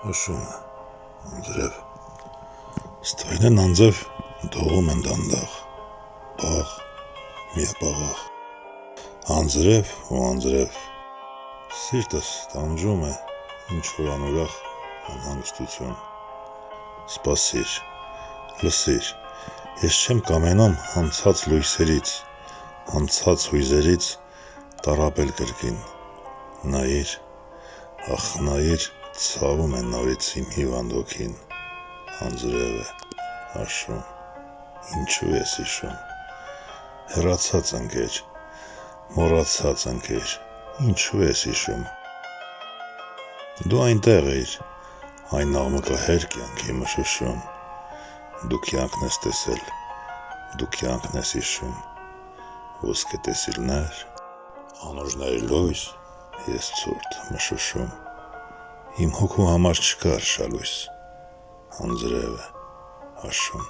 Հաշում է, անձրև, ստվայնեն անձև դողում են դանդաղ, պաղ, միապաղաղ, անձրև ու անձրև, սիրտս տանջում է, ինչ-որ անուրախ անհանգստություն, սպասիր, լսիր, ես չեմ կամենամ անցած լույսերից, անցած հույզերից տառապել կրկին, նայիր, ախ նայիր, ցավում է նորից իմ հիվանդ հոգին, անձրև է, հաշում, ինչու ես հիշում, հեռացած ընկեր, մոռացած ընկեր, ինչու ես հիշում, դու այնտեղ էիր, այն աղմկահեր կյանքի մշուշում, դու կյանքն ես տեսել, դու կյանքն ես հիշում, ոսկե տեսիլներ, անուրջների լույս, ես ցուրտ մշուշում, իմ հոգու համար չկար շալույս, անձրև է, հաշում